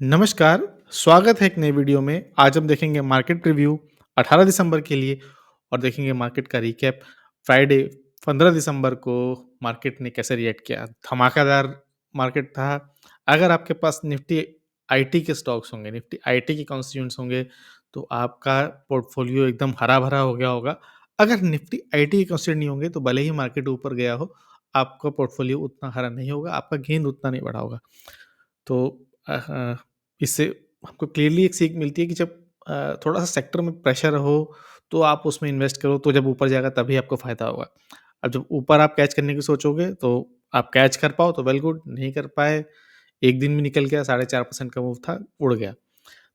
नमस्कार, स्वागत है एक नई वीडियो में। आज हम देखेंगे मार्केट रिव्यू 18 दिसंबर के लिए और देखेंगे मार्केट का रिकैप फ्राइडे 15 दिसंबर को मार्केट ने कैसे रिएक्ट किया। धमाकेदार मार्केट था। अगर आपके पास निफ्टी आईटी के स्टॉक्स होंगे, निफ्टी आईटी के कॉन्स्टिट्यूएंट्स होंगे, तो आपका पोर्टफोलियो एकदम हरा-भरा हो गया होगा। अगर निफ्टी आईटी के कॉन्स्टिट्यूएंट नहीं होंगे, तो भले ही मार्केट ऊपर गया हो, आपका पोर्टफोलियो उतना हरा नहीं होगा, आपका गेन उतना नहीं बढ़ा होगा। तो इससे हमको क्लियरली एक सीख मिलती है कि जब थोड़ा-सा सेक्टर में प्रेशर हो, तो आप उसमें इन्वेस्ट करो, तो जब ऊपर जाएगा तभी आपको फ़ायदा होगा। अब जब ऊपर आप कैच करने की सोचोगे, तो आप कैच कर पाओ तो वेल गुड, नहीं कर पाए, 1 दिन में निकल गया, 4.5% का मूव था, उड़ गया।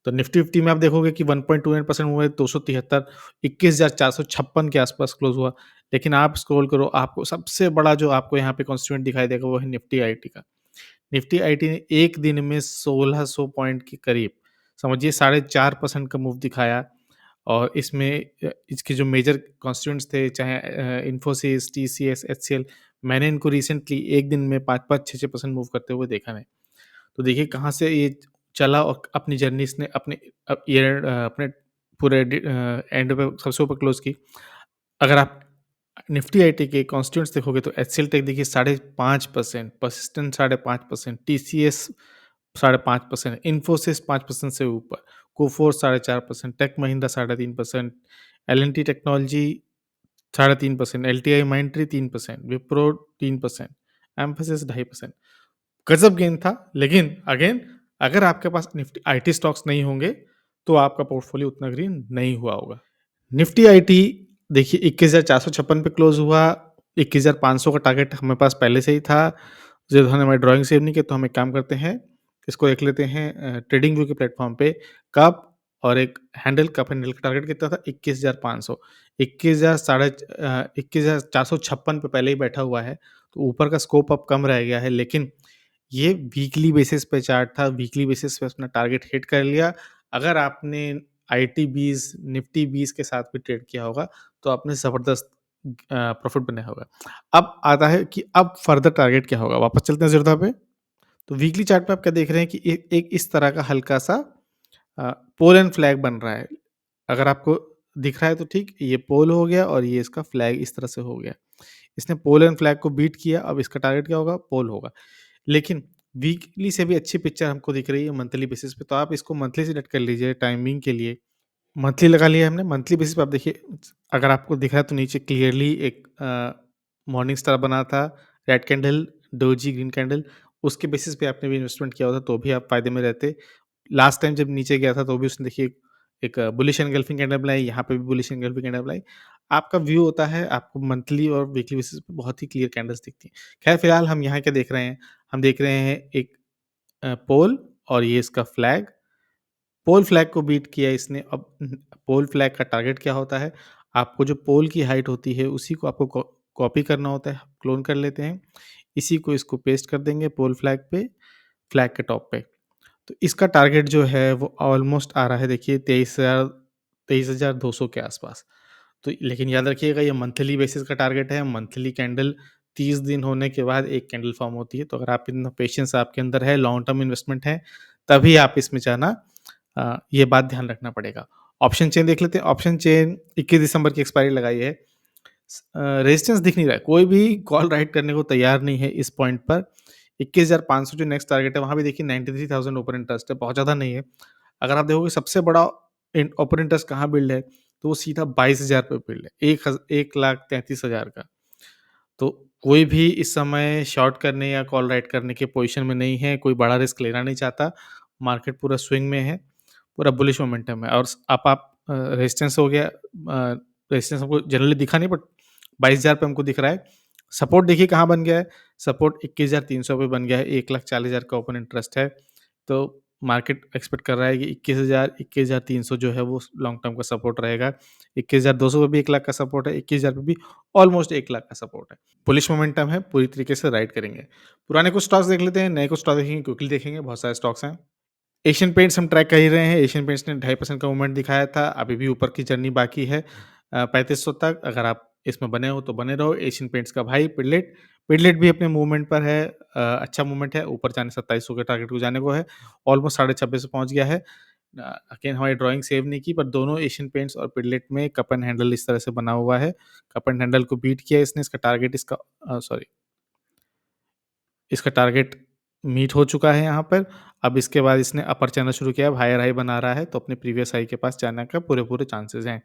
तो निफ्टी फिफ्टी में आप देखोगे कि 1.29% मूव है, 273 21,456 के आसपास क्लोज़ हुआ। लेकिन आप स्क्रॉल करो, आपको सबसे बड़ा जो आपको यहाँ पे कॉन्स्टिट्यूएंट दिखाई देगा, वो है निफ्टी आईटी का। निफ्टी आईटी ने 1 दिन में 1600 पॉइंट के करीब, समझिए 4.5% का मूव दिखाया और इसमें इसके जो मेजर कॉन्स्टिट्यूएंट्स थे, चाहे इन्फोसिस, टीसीएस, एचसीएल, मैंने इनको रिसेंटली 1 दिन में 5-5, 6-6% मूव करते हुए देखा है। तो देखिए कहाँ से ये चला और अपनी जर्नी इसने अपने पूरे एंड पे सबसे ऊपर क्लोज़ की। अगर आप निफ्टी आईटी के कॉन्स्टिट्यूएंट्स देखोगे तो एचसीएल टेक देखिए 5.5%, परसिस्टेंट 5.5%, टीसीएस 5.5%, इन्फोसिस 5% से ऊपर, कोफोर्स 4.5%, टेक महिंद्रा 3.5%, एल&टी टेक्नोलॉजी 3.5%, एलटीआई माइंडट्री 3%, विप्रो 3%, एम्फैसिस 2.5%। गज़ब गेन था, लेकिन अगेन अगर आपके पास निफ्टी आईटी स्टॉक्स नहीं होंगे, तो आपका पोर्टफोलियो उतना ग्रीन नहीं हुआ होगा। निफ्टी आईटी देखिए 21,456 पे क्लोज़ हुआ, 21,500 का टारगेट हमारे पास पहले से ही था। जो हमारी ड्राइंग सेव नहीं किया तो हम एक काम करते हैं, इसको देख लेते हैं ट्रेडिंग व्यू के प्लेटफ़ॉर्म पे कप और एक हैंडल कप हैंडल का टारगेट कितना था 21,500 21,456 पे पहले ही बैठा हुआ है, तो ऊपर का स्कोप अब कम रह गया है, लेकिन ये वीकली बेसिस पे चार्ट था, वीकली बेसिस पे अपना टारगेट हिट कर लिया। अगर आपने आईटी 20, निफ्टी 20 के साथ भी ट्रेड किया होगा, तो आपने ज़बरदस्त प्रॉफ़िट बनाया होगा। अब आता है कि अब फर्दर टारगेट क्या होगा? वापस चलते हैं ज़ीरोधा पे। तो वीकली चार्ट पे आप क्या देख रहे हैं कि एक एक इस तरह का हल्का-सा पोल एंड फ्लैग बन रहा है। अगर आपको दिख रहा है तो ठीक, ये पोल हो गया और ये इसका फ्लैग इस तरह से हो गया। इसने पोल एंड फ्लैग को बीट किया, अब इसका टारगेट क्या होगा? पोल होगा। लेकिन वीकली से भी अच्छी पिक्चर हमको दिख रही है मंथली बेसिस पे, तो आप इसको मंथली सेलेक्ट कर लीजिए टाइमिंग के लिए। मंथली लगा लिया हमने, मंथली बेसिस पे आप देखिए अगर आपको दिख रहा है तो नीचे क्लियरली एक मॉर्निंग स्टार बना था, red candle, doji green candle, उसके बेसिस पे आपने भी इन्वेस्टमेंट किया होता तो भी आप फ़ायदे में रहते। लास्ट टाइम जब नीचे गया था तो भी उसने देखिए एक बुलिश एनगल्फिंग कैंडल बनाई, यहाँ पे भी बुलिश एनगल्फिंग कैंडल बनाई। आपका व्यू होता है, आपको मंथली और वीकली बेसिस पे बहुत ही क्लियर कैंडल्स दिखती हैं। ख़ैर फिलहाल हम यहाँ क्या देख रहे हैं, हम देख रहे हैं एक पोल और ये इसका फ्लैग। पोल फ्लैग को बीट किया इसने। अब पोल फ्लैग का टारगेट क्या होता है? आपको जो पोल की हाइट होती है उसी को आपको कॉपी करना होता है। क्लोन कर लेते हैं। इसी को इसको पेस्ट कर देंगे पोल फ्लैग पे, फ्लैग के टॉप पे। तो इसका टारगेट जो है वो ऑलमोस्ट आ रहा है देखिए 23,200 के आसपास। तो लेकिन याद रखिएगा ये मंथली बेसिस का टारगेट है। मंथली कैंडल 30 दिन होने के बाद एक कैंडल फॉर्म होती है। तो अगर आप इतना पेशेंस आपके अंदर है, लॉन्ग टर्म इन्वेस्टमेंट है, तभी आप इसमें जाना। ये बात ध्यान रखना पड़ेगा। ऑप्शन चेन देख लेते हैं। ऑप्शन चेन 21 दिसंबर की एक्सपायरी लगाई है। रेजिस्टेंस दिख नहीं रहा है। कोई भी कॉल राइट करने को तैयार नहीं है इस पॉइंट पर। 21,500 जो नेक्स्ट टारगेट है, वहाँ भी देखिए 93,000 ओपन इंटरेस्ट है, बहुत ज़्यादा नहीं है। अगर आप देखोगे सबसे बड़ा ओपन इंटरेस्ट कहाँ बिल्ड है, तो वो सीधा 22,000 पे बिल्ड है, 1,33,000 का। तो कोई भी इस समय शॉर्ट करने या कॉल राइट करने की पोज़ीशन में नहीं है, कोई बड़ा रिस्क लेना नहीं चाहता। मार्केट पूरा स्विंग में है, पूरा बुलिश मोमेंटम है और आप रेजिस्टेंस हो गया। रेजिस्टेंस हमको जनरली दिखा नहीं, बट 22,000 पे हमको दिख रहा है। सपोर्ट देखिए कहाँ बन गया है, सपोर्ट 21,300 पे बन गया है, 1,40,000 का ओपन इंटरेस्ट है। तो मार्केट एक्सपेक्ट कर रहा है कि 21,000 21,300 जो है वो लॉन्ग टर्म का सपोर्ट रहेगा। 21,200 पे भी 1,00,000 का सपोर्ट है, 21,000 पे भी ऑलमोस्ट 1,00,000 का सपोर्ट है। बुलिश मोमेंटम है, पूरी तरीके से राइड करेंगे। पुराने कुछ स्टॉक्स देख लेते हैं, नए कुछ स्टॉक देखेंगे, क्विकली देखेंगे, बहुत सारे स्टॉक्स हैं। एशियन पेंट्स हम ट्रैक कर ही रहे हैं। एशियन पेंट्स ने 2.5% का मूवमेंट दिखाया था, अभी भी ऊपर की जर्नी बाकी है 3500 तक। अगर आप इसमें बने हो तो बने रहो। एशियन पेंट्स का भाई पिडलेट, पिडलेट भी अपने मूवमेंट पर है, अच्छा मूवमेंट है, ऊपर जाने 2700 के टारगेट को जाने को है, ऑलमोस्ट 2650 पहुँच गया है। अगेन हमारी ड्राइंग सेव नहीं की, पर दोनों एशियन पेंट्स और पिडलेट में कप एंड हैंडल इस तरह से बना हुआ है। कप एंड हैंडल को बीट किया इसने, इसका टारगेट इसका सॉरी इसका टारगेट मीट हो चुका है यहाँ पर। अब इसके बाद इसने अपर चैनल शुरू किया, अब हायर हाई बना रहा है, तो अपने प्रीवियस हाई के पास जाने का पूरे-पूरे चांसेस हैं।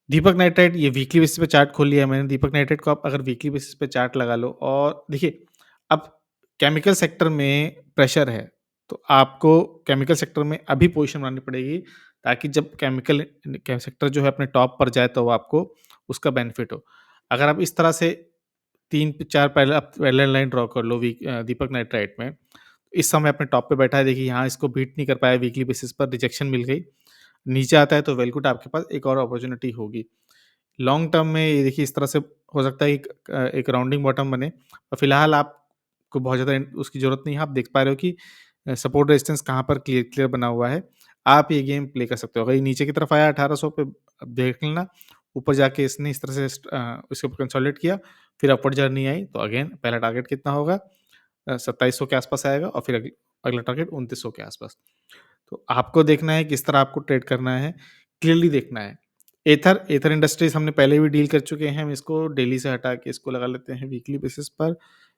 दीपक नाइट्राइट ये वीकली बेसिस पे चार्ट खोल लिया है मैंने। दीपक नाइट्राइट को आप अगर वीकली बेसिस पे चार्ट लगा लो और देखिए, अब केमिकल सेक्टर में प्रेशर है, तो आपको केमिकल सेक्टर में अभी पोज़ीशन बनानी पड़ेगी, ताकि जब केमिकल के सेक्टर जो है अपने टॉप पर जाए, तो आपको उसका बेनिफिट हो। अगर आप इस तरह से 3-4 पहले आप पैरेलल लाइन ड्रॉ कर लो दीपक नाइट्राइट में, इस समय अपने टॉप पे बैठा है, देखिए यहाँ इसको बीट नहीं कर पाया, वीकली बेसिस पर रिजेक्शन मिल गई। नीचे आता है तो वेल गुड, आपके पास एक और अपॉर्च्युनिटी होगी। लॉन्ग टर्म में ये देखिए इस तरह से हो सकता है एक राउंडिंग बॉटम बने, और फिलहाल आपको बहुत ज़्यादा उसकी ज़रूरत नहीं है। आप देख पा रहे हो कि सपोर्ट रेजिस्टेंस कहाँ पर क्लियर क्लियर बना हुआ है। आप ये गेम प्ले कर सकते हो। अगर ये नीचे की तरफ आया 1800 पे, अब देख लेना। ऊपर जाके इसने इस तरह से इसके ऊपर कंसोलिडेट किया, फिर अपवर्ड जर्नी आई, तो अगेन पहला टारगेट कितना होगा, 2700 के आसपास आएगा, और फिर अगला टारगेट 2900 के आसपास। तो आपको देखना है किस तरह आपको ट्रेड करना है, क्लियरली देखना है। एथर एथर इंडस्ट्रीज़ हमने पहले भी डील कर चुके हैं, हम इसको डेली से हटा के इसको लगा लेते हैं वीकली बेसिस पर,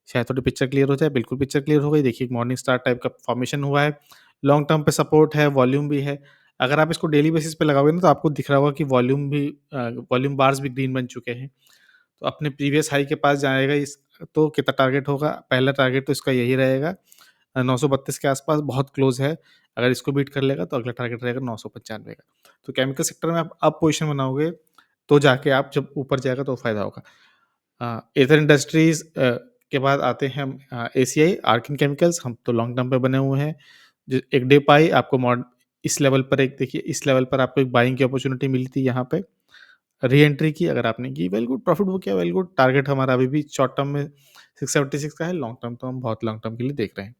शायद थोड़ी पिक्चर क्लियर हो जाए। बिल्कुल पिक्चर क्लियर हो गई, देखिए एक मॉर्निंग स्टार टाइप का फॉर्मेशन हुआ है, लॉन्ग टर्म पे सपोर्ट है, वॉल्यूम भी है। अगर आप इसको डेली बेसिस पे लगाओगे ना, तो आपको दिख रहा होगा कि वॉल्यूम बार्स भी ग्रीन बन चुके हैं। तो अपने प्रीवियस हाई के पास जाएगा तो कितना टारगेट होगा, पहला टारगेट तो इसका यही रहेगा, 932 के आसपास, बहुत क्लोज़ है। अगर इसको बीट कर लेगा तो अगला टारगेट रहेगा 995 का। तो केमिकल सेक्टर में आप अब पोज़ीशन बनाओगे, तो जाके आप जब ऊपर जाएगा तो फ़ायदा होगा। एथर इंडस्ट्रीज़ के बाद आते हैं हम एसीआई, आर्किन केमिकल्स, हम तो लॉन्ग टर्म पे बने हुए हैं। एक डे पाई आपको इस लेवल पर, एक देखिए इस लेवल पर आपको एक बाइंग की अपॉर्च्युनिटी मिली थी यहाँ पे। री-एंट्री की अगर आपने की, वेल गुड, प्रॉफिट बुक किया, वेल गुड। टारगेट हमारा अभी भी शॉर्ट टर्म में 676 का है, लॉन्ग टर्म तो हम बहुत लॉन्ग टर्म के लिए देख रहे हैं।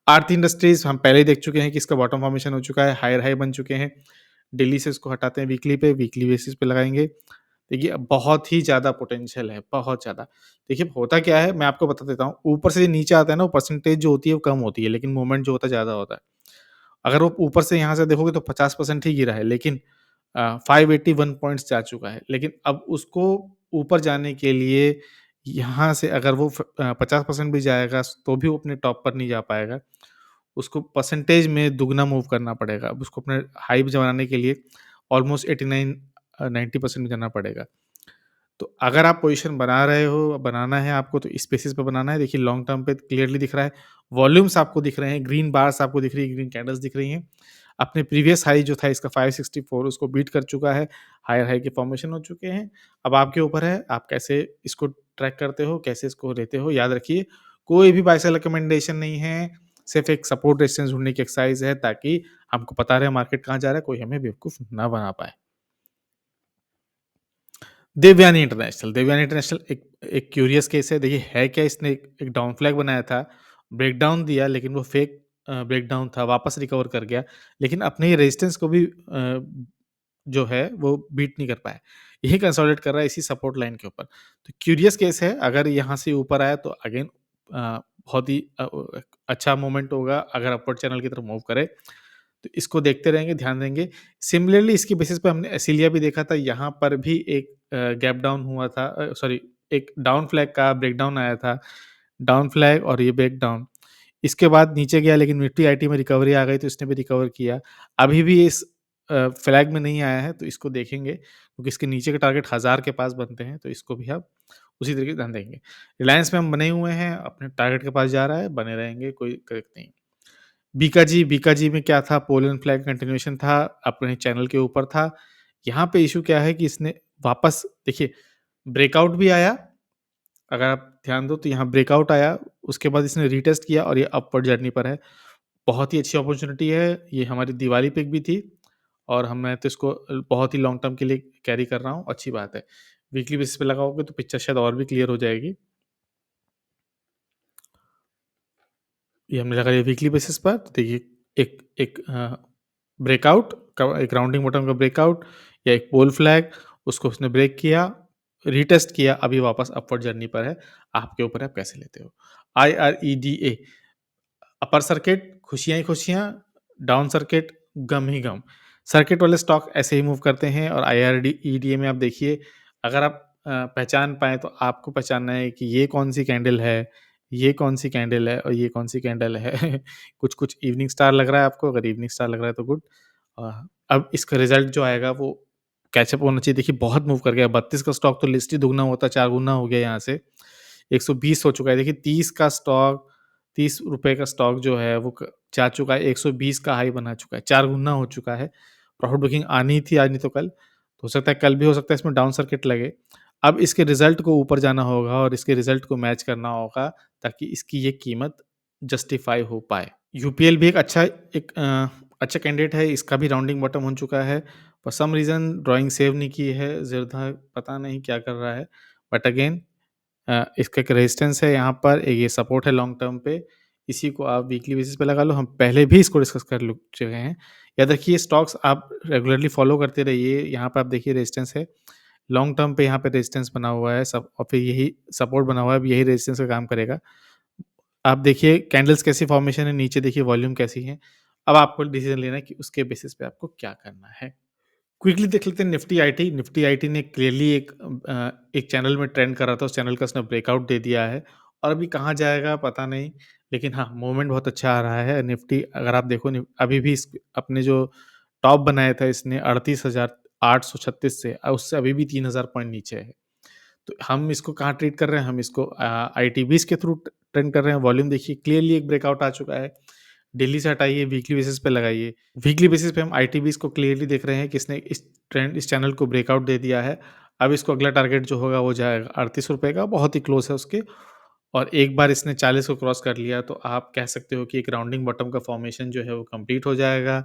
आरती इंडस्ट्रीज़ हम पहले ही देख चुके हैं कि इसका बॉटम फॉर्मेशन हो चुका है, हायर हाई बन चुके हैं। डेली से इसको हटाते हैं वीकली पे, वीकली बेसिस पे लगाएँगे। देखिए अब बहुत ही ज़्यादा पोटेंशियल है, बहुत ज़्यादा। देखिए होता क्या है, मैं आपको बता देता हूँ, ऊपर से नीचे आता है ना, वो परसेंटेज जो होती है वो कम होती है, लेकिन मूवमेंट जो होता है ज़्यादा होता है। अगर वो ऊपर से यहाँ से देखोगे तो 50% ही गिरा है, लेकिन 581 पॉइंट्स जा चुका है। लेकिन अब उसको ऊपर जाने के लिए यहाँ से अगर वो 50% भी जाएगा, तो भी वो अपने टॉप पर नहीं जा पाएगा। उसको परसेंटेज में दुगना मूव करना पड़ेगा। अब उसको अपने हाई पे बनाने के लिए ऑलमोस्ट 89 90% में जाना पड़ेगा। तो अगर आप पोज़ीशन बना रहे हो, बनाना है आपको, तो इस बेसिस पे बनाना है। देखिए लॉन्ग टर्म पे क्लियरली दिख रहा है, वॉल्यूम्स आपको दिख रहे हैं, ग्रीन बार्स आपको दिख रही है, ग्रीन कैंडल्स दिख रही हैं। अपने प्रीवियस हाई जो था इसका 564, उसको बीट कर चुका है, हायर हाई के फॉर्मेशन हो चुके हैं। अब आपके ऊपर है, आप कैसे इसको ट्रैक करते हो, कैसे इसको लेते हो। याद रखिए, कोई भी बाय सेल रिकमेंडेशन नहीं है, सिर्फ़ एक सपोर्ट रेजिस्टेंस ढूँढने की एक्सरसाइज़ है, ताकि हमको पता रहे मार्केट कहाँ जा रहा है, कोई हमें बेवकूफ़ ना बना पाए। देवयानी इंटरनेशनल एक एक क्यूरियस केस है। देखिए है क्या, इसने एक एक डाउन फ्लैग बनाया था, ब्रेकडाउन दिया, लेकिन वो फेक ब्रेकडाउन था, वापस रिकवर कर गया। लेकिन अपने रेजिस्टेंस को भी जो है वो बीट नहीं कर पाया। यही कंसोलिडेट कर रहा है इसी सपोर्ट लाइन के ऊपर। तो क्यूरियस केस है, अगर यहाँ से ऊपर आया तो अगेन बहुत ही अच्छा मोमेंट होगा, अगर अपवर्ड चैनल की तरफ मूव करे। तो इसको देखते रहेंगे, ध्यान देंगे। सिमिलरली इसकी बेसिस पे हमने एसिलिया भी देखा था, यहाँ पर भी एक गैप डाउन हुआ था, सॉरी, एक डाउन फ्लैग का ब्रेकडाउन आया था, डाउन फ्लैग और ये ब्रेक डाउन। इसके बाद नीचे गया, लेकिन निफ्टी आईटी में रिकवरी आ गई, तो इसने भी रिकवर किया। अभी भी इस फ्लैग में नहीं आया है, तो इसको देखेंगे, क्योंकि इसके नीचे के टारगेट 1000 के पास बनते हैं, तो इसको भी आप उसी तरीके से ध्यान देंगे। रिलायंस में हम बने हुए हैं, अपने टारगेट के पास जा रहा है, बने रहेंगे, कोई करेक्ट नहीं। बीकाजी में क्या था, पोलन फ्लैग कंटिन्यूएशन था, अपने चैनल के ऊपर था। यहाँ पे इश्यू क्या है कि इसने वापस देखिए ब्रेकआउट भी आया, अगर आप ध्यान दो तो यहाँ ब्रेकआउट आया, उसके बाद इसने रीटेस्ट किया और ये अपवर्ड जर्नी पर है। बहुत ही अच्छी अपॉर्च्युनिटी है, ये हमारी दिवाली पिक भी थी, और मैं तो इसको बहुत ही लॉन्ग टर्म के लिए कैरी कर रहा हूँ, अच्छी बात है। वीकली बेसिस पे लगाओगे तो पिक्चर शायद और भी क्लियर हो जाएगी। ये हमने लगाया वीकली बेसिस पर, तो देखिए एक एक ब्रेकआउट का, एक राउंडिंग बॉटम का ब्रेकआउट, या एक पोल फ्लैग, उसको उसने ब्रेक किया, रीटेस्ट किया, अभी वापस अपवर्ड जर्नी पर है, आपके ऊपर है आप कैसे लेते हो। IREDA, अपर सर्किट खुशियाँ ही खुशियाँ, डाउन सर्किट गम ही गम। सर्किट वाले स्टॉक ऐसे ही मूव करते हैं और IRD ईडीए में आप देखिए, अगर आप पहचान पाएँ तो आपको पहचानना है कि ये कौन-सी कैंडल है, ये कौन-सी कैंडल है और ये कौन-सी कैंडल है। कुछ-कुछ इवनिंग स्टार लग रहा है आपको, अगर इवनिंग स्टार लग रहा है तो गुड। अब इसका रिज़ल्ट जो आएगा वो कैचअप होना चाहिए। देखिए बहुत मूव कर गया, 32 का स्टॉक तो लिस्ट ही दुगना होता 4 गुना हो गया यहाँ से। 120 हो चुका है। देखिए 30 का स्टॉक, ₹30 का स्टॉक जो है वो क जा चुका है, 120 का हाई बना चुका है, 4 गुना हो चुका है। प्रॉफिट बुकिंग आनी ही थी, आज नहीं तो कल। तो हो सकता है कल भी हो सकता है इसमें डाउन सर्किट लगे। अब इसके रिज़ल्ट को ऊपर जाना होगा और इसके रिज़ल्ट को मैच करना होगा ताकि इसकी ये कीमत जस्टिफ़ाई हो पाए। यूपीएल भी एक अच्छा कैंडिडेट है, इसका भी राउंडिंग बॉटम हो चुका है। For some reason drawing save नहीं की है, ज़िरधा पता नहीं क्या कर रहा है। बट अगेन इसका एक रेजिस्टेंस है यहाँ पर, ये सपोर्ट है लॉन्ग टर्म पे, इसी को आप वीकली बेसिस पे लगा लो, हम पहले भी इसको डिस्कस कर लु चुके हैं। याद रखिए स्टॉक्स आप रेगुलरली फॉलो करते रहिए, यहाँ पे आप देखिए रेजिस्टेंस है, लॉन्ग टर्म पे यहाँ पे रेजिस्टेंस बना हुआ है सब और फिर यही सपोर्ट बना हुआ है, अब यही रेजिस्टेंस का काम करेगा। आप देखिए कैंडल्स कैसी फॉर्मेशन है, नीचे देखिए वॉल्यूम कैसी है, अब आपको डिसीज़न लेना है कि उसके बेसिस पे आपको क्या करना है। क्विकली देख लेते हैं निफ्टी आईटी। निफ्टी आईटी ने क्लियरली एक चैनल में ट्रेंड कर रहा था, उस चैनल का उसने ब्रेकआउट दे दिया है और अभी कहाँ जाएगा पता नहीं। लेकिन हाँ, मूवमेंट बहुत अच्छा आ रहा है। निफ्टी अगर आप देखो अभी भी अपने जो टॉप बनाया था इसने 38,836 से उससे अभी भी 3,000 पॉइंट नीचे है। तो हम इसको कहाँ ट्रेड कर रहे हैं? हम इसको आईटीबीज़ के थ्रू ट्रेंड कर रहे हैं। वॉल्यूम देखिए क्लियरली एक ब्रेकआउट आ चुका है। डेली से हटाइए, वीकली बेसिस पे लगाइए। वीकली बेसिस पे हम आईटीबीज़ को क्लियरली देख रहे हैं कि इसने इस चैनल को ब्रेकआउट दे दिया है। अब इसको अगला टारगेट जो होगा वो जाएगा ₹38 का, बहुत ही क्लोज़ है उसके और एक बार इसने 40 को क्रॉस कर लिया तो आप कह सकते हो कि एक राउंडिंग बॉटम का फॉर्मेशन जो है वो कंप्लीट हो जाएगा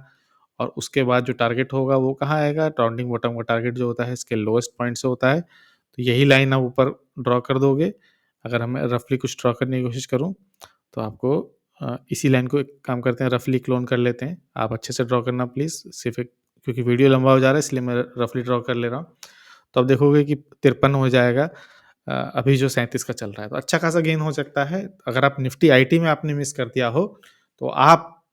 और उसके बाद जो टारगेट होगा वो कहाँ आएगा? राउंडिंग बॉटम का टारगेट जो होता है इसके लोएस्ट पॉइंट से होता है। तो यही लाइन आप ऊपर ड्रॉ कर दोगे। अगर मैं रफली कुछ ड्रॉ करने की कोशिश करूँ तो आपको इसी लाइन को एक काम करते हैं रफली क्लोन कर लेते हैं। आप अच्छे से ड्रॉ करना प्लीज़, सिर्फ़ एक क्योंकि वीडियो लंबा हो जा रहा है इसलिए मैं रफली ड्रॉ कर ले रहा हूँ। तो आप देखोगे कि 53 हो जाएगा अभी जो 37 का चल रहा है, तो अच्छा खासा गेन हो सकता है। अगर आप निफ्टी आईटी में आपने मिस कर दिया हो, तो आप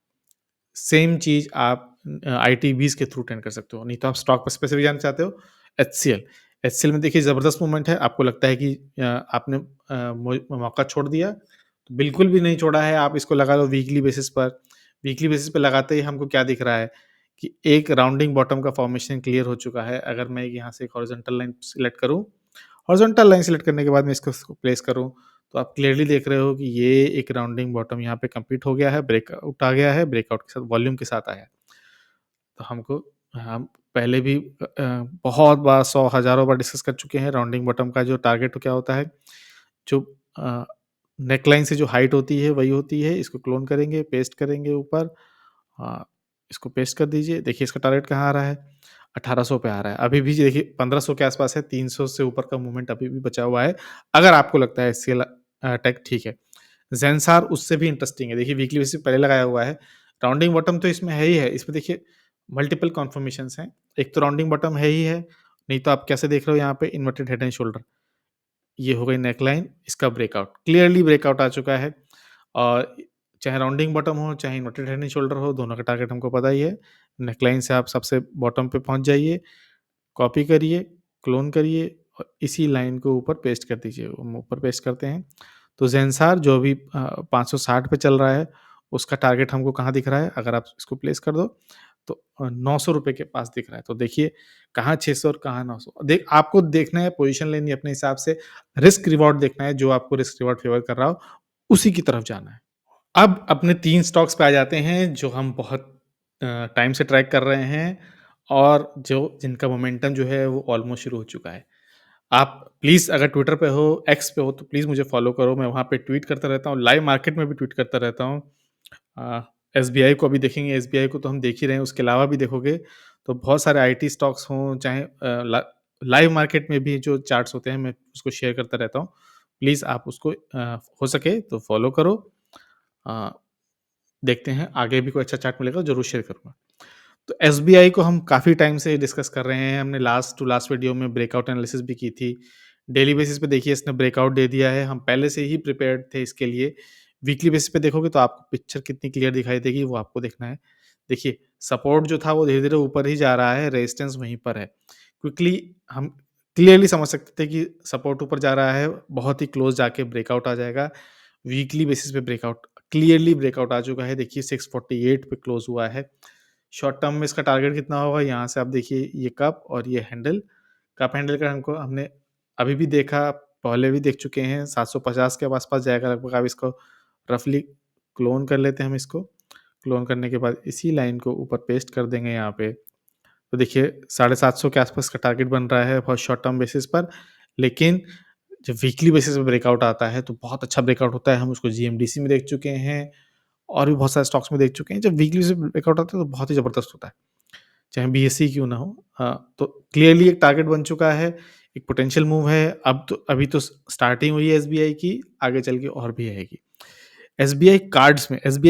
सेम चीज़ आप आईटीबीज़ के थ्रू ट्रेड कर सकते हो। नहीं तो आप स्टॉक स्पेसिफिक जानना चाहते हो, एचसीएल। एचसीएल में देखिए ज़बरदस्त मूवमेंट है, आपको लगता है कि आपने मौका छोड़ दिया, तो बिल्कुल भी नहीं छोड़ा है, आप इसको लगा लो वीकली बेसिस पर। वीकली बेसिस पे लगाते ही हमको क्या दिख रहा है कि एक राउंडिंग बॉटम का फॉर्मेशन क्लियर हो चुका है। अगर मैं यहाँ से एक हॉरिज़ॉन्टल लाइन सेलेक्ट करूँ, हॉरिज़ॉन्टल लाइन सेलेक्ट करने के बाद मैं इसको प्लेस करूँ, तो आप क्लियरली देख रहे हो कि ये एक राउंडिंग बॉटम यहाँ पे कंप्लीट हो गया है, ब्रेकआउट आ गया है, ब्रेकआउट के साथ वॉल्यूम के साथ आया है। तो हम पहले भी बहुत बार 100 हज़ारों बार डिस्कस कर चुके हैं राउंडिंग बॉटम का जो टारगेट क्या होता है, जो अ, नेकलाइन से जो हाइट होती है वही होती है, इसको क्लोन करेंगे, पेस्ट करेंगे ऊपर इसको पेस्ट कर दीजिए, देखिए इसका टारगेट कहाँ आ रहा है, 1800 पे आ रहा है। अभी भी देखिए 1500 के आस-पास है, 300 से ऊपर का मूवमेंट अभी भी बचा हुआ है, अगर आपको लगता है एचसीएल टेक ठीक है। ज़ेनसार उससे भी इंटरेस्टिंग है, देखिए वीकली बेसिस पे पहले लगाया हुआ है, राउंडिंग बॉटम तो इसमें है ही है, इसमें देखिए मल्टीपल कन्फर्मेशंस हैं, एक तो राउंडिंग बॉटम है ही है, नहीं तो आप कैसे देख रहे हो यहाँ पे इन्वर्टेड हेड एंड शोल्डर, ये हो गई नेकलाइन, इसका ब्रेकआउट, क्लियरली ब्रेकआउट आ चुका है और चाहे राउंडिंग बॉटम हो, चाहे इन्वर्टेड हेड एंड शोल्डर हो, दोनों का टारगेट हमको पता ही है। नेकलाइन से आप सबसे बॉटम पे पहुँच जाइए, कॉपी करिए, क्लोन करिए और इसी लाइन को ऊपर पेस्ट कर दीजिए। हम ऊपर पेस्ट करते हैं, तो ज़ेनसार जो अभी 560 पे चल रहा है, उसका टारगेट हमको कहाँ दिख रहा है? अगर आप इसको प्लेस कर दो, तो ₹900 के पास दिख रहा है। तो देखिए, कहाँ 600 और कहाँ 900 आपको देखना है, पोज़ीशन लेनी है अपने हिसाब से, रिस्क रिवॉर्ड देखना है, जो आपको रिस्क रिवॉर्ड फ़ेवर कर रहा हो, उसी की तरफ जाना है। अब अपने 3 स्टॉक्स पे आ जाते हैं जो हम बहुत टाइम से ट्रैक कर रहे हैं और जो जिनका मोमेंटम जो है वो ऑलमोस्ट शुरू हो चुका है। आप प्लीज़ अगर ट्विटर पे हो, एक्स पे हो तो प्लीज़ मुझे फ़ॉलो करो, मैं वहाँ पे ट्वीट करता रहता हूँ, लाइव मार्केट में भी ट्वीट करता रहता हूँ। एसबीआई को अभी देखेंगे, एसबीआई को तो हम देख ही रहे हैं, उसके अलावा भी देखोगे तो बहुत सारे आईटी स्टॉक्स हों, चाहे लाइव मार्केट में भी जो चार्ट्स होते हैं मैं उसको शेयर करता रहता हूँ। प्लीज़ आप उसको हो सके तो फ़ॉलो करो। अ देखते हैं आगे भी कोई अच्छा चार्ट मिलेगा तो ज़रूर शेयर करूँगा। तो एसबीआई को हम काफ़ी टाइम से डिस्कस कर रहे हैं, हमने लास्ट टू लास्ट वीडियो में ब्रेकआउट एनालिसिस भी की थी। डेली बेसिस पे देखिए इसने ब्रेकआउट दे दिया है, हम पहले से ही प्रिपेयर्ड थे इसके लिए। वीकली बेसिस पे देखोगे तो आपको पिक्चर कितनी क्लियर दिखाई देगी वो आपको देखना है। देखिए सपोर्ट जो था वो धीरे-धीरे ऊपर ही जा रहा है, रेजिस्टेंस वहीं पर है। क्विकली हम क्लियरली समझ सकते थे कि सपोर्ट ऊपर जा रहा है, बहुत ही क्लोज़ जाके ब्रेकआउट आ जाएगा। वीकली बेसिस पे ब्रेकआउट क्लियरली ब्रेकआउट आ चुका है, देखिए 648 पे क्लोज़ हुआ है। शॉर्ट टर्म में इसका टारगेट कितना होगा, यहाँ से आप देखिए ये कप और ये हैंडल, कप हैंडल का हमने अभी भी देखा, पहले भी देख चुके हैं, 750 के आस-पास जाएगा लगभग। आप इसको रफली क्लोन कर लेते हैं हम इसको। क्लोन करने के बाद इसी लाइन को ऊपर पेस्ट कर देंगे यहाँ पे। तो देखिए 750 के आस-पास का टारगेट बन रहा है बहुत शॉर्ट टर्म बेसिस पर। लेकिन जब वीकली बेसिस पे ब्रेकआउट आता है तो बहुत अच्छा ब्रेकआउट होता है। हम उसको जीएमडीसी में देख चुके हैं और भी बहुत सारे स्टॉक्स में देख चुके हैं। जब वीकली बेसिस पे ब्रेकआउट आता है तो बहुत ही ज़बरदस्त होता है। चाहे बीएसई क्यों ना हो। तो क्लियरली एक टारगेट बन चुका है, एक पोटेंशियल मूव है। अब तो अभी तो स्टार्टिंग हुई है एसबीआई की, आगे चल के और भी आएगी। एसबीआई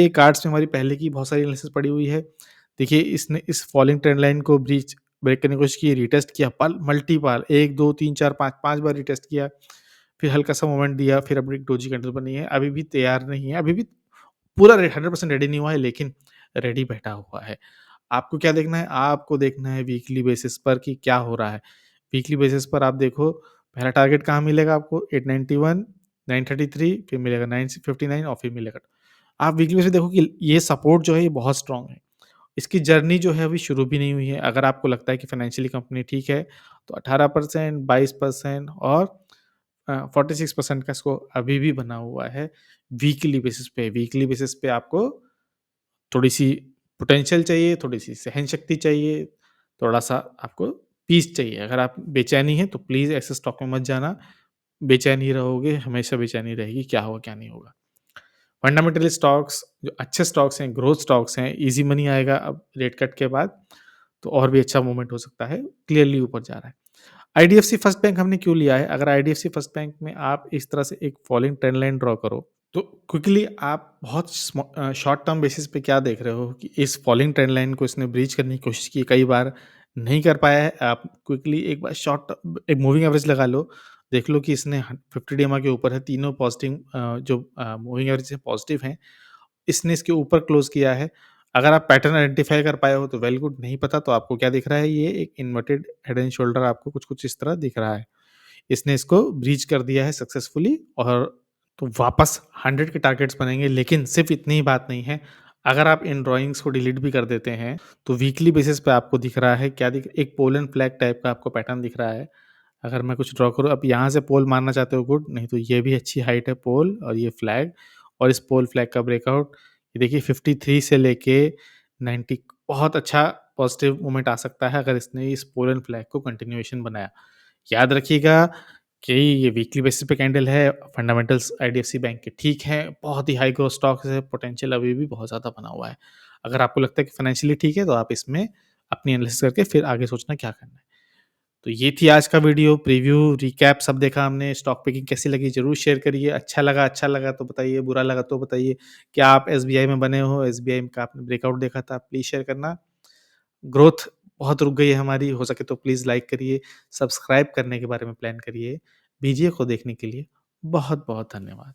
कार्ड्स में हमारी पहले की बहुत सारी एनालिसिस पड़ी हुई है। देखिए इसने इस फॉलिंग ट्रेंड लाइन को ब्रेक करने की कोशिश की, रीटेस्ट किया पल मल्टीपल 1, 2, 3, 4, 5 बार रीटेस्ट किया, फिर हल्का-सा मोमेंट दिया, फिर अब एक डोजी कैंडल बनी है। अभी भी तैयार नहीं है, अभी भी पूरा 100% रेडी नहीं हुआ है, लेकिन रेडी बैठा हुआ है। आपको क्या देखना है? आपको देखना है वीकली बेसिस पर कि क्या हो रहा है। वीकली बेसिस पर आप देखो, पहला टारगेट कहाँ मिलेगा आपको? 891, 933, फिर मिलेगा 959 और फिर मिलेगा। आप वीकली बेसिस पे देखो कि ये सपोर्ट जो है ये बहुत स्ट्रॉन्ग है। इसकी जर्नी जो है अभी शुरू भी नहीं हुई है। अगर आपको लगता है कि फाइनेंशियली कंपनी ठीक है, तो 18%, 22% और 46% का इसको अभी भी बना हुआ है वीकली बेसिस पे। वीकली बेसिस पे आपको थोड़ी-सी पोटेंशियल चाहिए, थोड़ी-सी सहनशक्ति चाहिए, थोड़ा-सा आपको पीस चाहिए। अगर आप बेचैनी हैं, तो प्लीज़ ऐसे स्टॉक में मत जाना। बेचैन ही रहोगे, हमेशा बेचैनी रहेगी, क्या होगा, क्या नहीं होगा। फंडामेंटल स्टॉक्स जो अच्छे स्टॉक्स हैं, ग्रोथ स्टॉक्स हैं, ईज़ी मनी आएगा अब रेट कट के बाद, तो और भी अच्छा मूवमेंट हो सकता है, क्लियरली ऊपर जा रहा है। आईडीएफसी फर्स्ट बैंक हमने क्यों लिया है? अगर आईडीएफसी फर्स्ट बैंक में आप इस तरह से एक फॉलिंग ट्रेंड लाइन ड्रॉ करो, तो क्विकली आप बहुत शॉर्ट टर्म बेसिस पे क्या देख रहे हो कि इस फॉलिंग ट्रेंड लाइन को इसने ब्रीच करने की कोशिश की कई बार, नहीं कर पाया है। आप क्विकली एक बार एक मूविंग एवरेज लगा लो, देख लो कि इसने 50 डीएमए के ऊपर है, तीनों पॉजिटिव जो मूविंग एवरेज है पॉजिटिव हैं। इसने इसके ऊपर क्लोज़ किया है। अगर आप पैटर्न आइडेंटिफ़ाई कर पाए हो तो वेल गुड, नहीं पता तो आपको क्या दिख रहा है, ये एक इन्वर्टेड हेड एंड शोल्डर आपको कुछ-कुछ इस तरह दिख रहा है। इसने इसको ब्रीच कर दिया है सक्सेसफुली और तो वापस 100 के टारगेट्स बनेंगे, लेकिन सिर्फ़ इतनी ही बात नहीं है। अगर आप इन ड्राइंग्स को डिलीट भी कर देते हैं, तो वीकली बेसिस पे आपको दिख रहा है क्या दिख एक पोल एंड फ्लैग टाइप का आपको पैटर्न दिख रहा है। अगर मैं कुछ ड्रॉ करूँ, आप यहाँ से पोल मारना चाहते हो गुड, नहीं तो ये भी अच्छी हाइट है पोल और ये फ्लैग और इस पोल फ्लैग का ब्रेकआउट। ये देखिए 53 से लेके 90 बहुत अच्छा पॉजिटिव मूवमेंट आ सकता है अगर इसने इस पोल एंड फ्लैग को कंटिन्यूएशन बनाया। याद रखिएगा कि ये वीकली बेसिस पे कैंडल है, फंडामेंटल्स आईडीएफसी बैंक के ठीक हैं, बहुत ही हाई ग्रोथ स्टॉक्स है, पोटेंशियल अभी भी बहुत ज़्यादा बना हुआ है। अगर आपको लगता है कि फाइनेंशियली ठीक है, तो आप इसमें अपनी एनालिसिस करके फिर आगे सोचना क्या करना है। तो ये थी आज का वीडियो, प्रीव्यू, रिकैप सब देखा हमने। स्टॉक पिकिंग कैसी लगी ज़रूर शेयर करिए। अच्छा लगा तो बताइए, बुरा लगा तो बताइए। क्या आप एसबीआई में बने हो? एसबीआई का आपने ब्रेकआउट देखा था? प्लीज़ शेयर करना। ग्रोथ बहुत रुक गई है हमारी, हो सके तो प्लीज़ लाइक करिए, सब्सक्राइब करने के बारे में प्लान करिए। बीजीए को देखने के लिए बहुत-बहुत धन्यवाद।